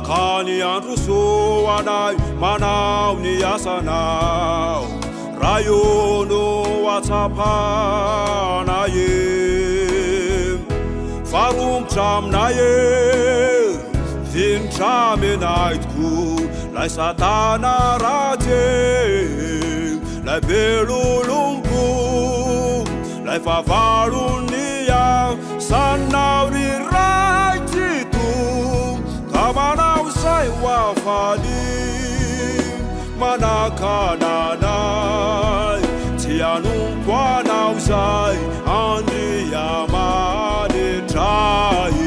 Kani andro soanay manao ny asanao raha no atsapanay farombotra aminay vinitra menay toko lay satana ratsy lay belolompo lay favalony sanao ny raitsy to ka manao say hoafaly manakananay tsy anompo anao zay andriamanitray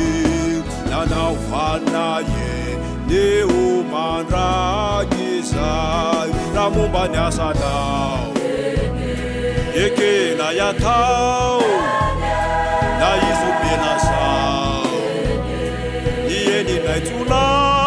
nanao vanaye ny omandraky zay raha momba ny asanao ekena yatao na izy belasao ieny naitsolao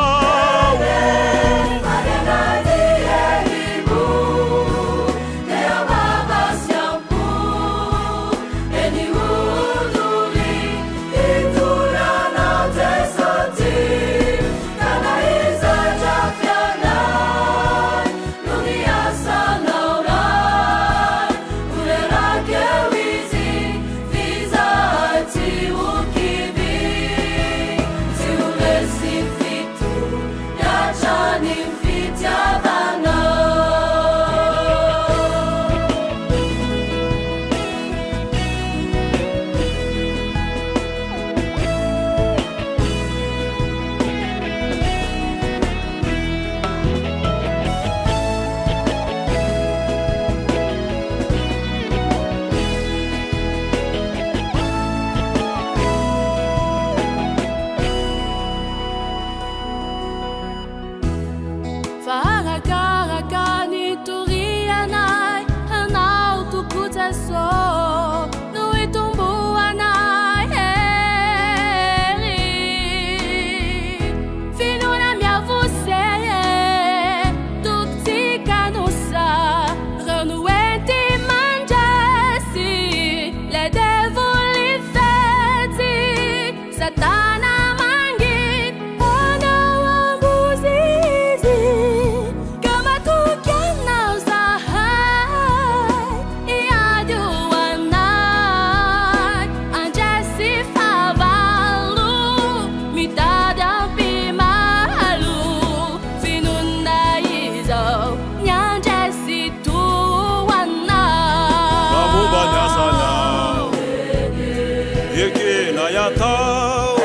yatao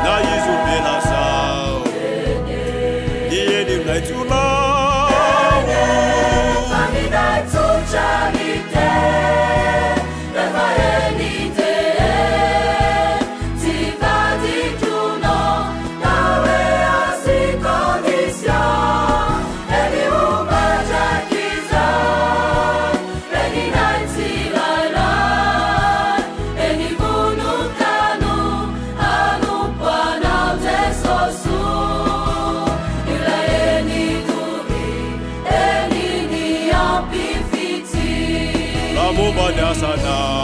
na izy belasao ieny naitsolao momba ny asanao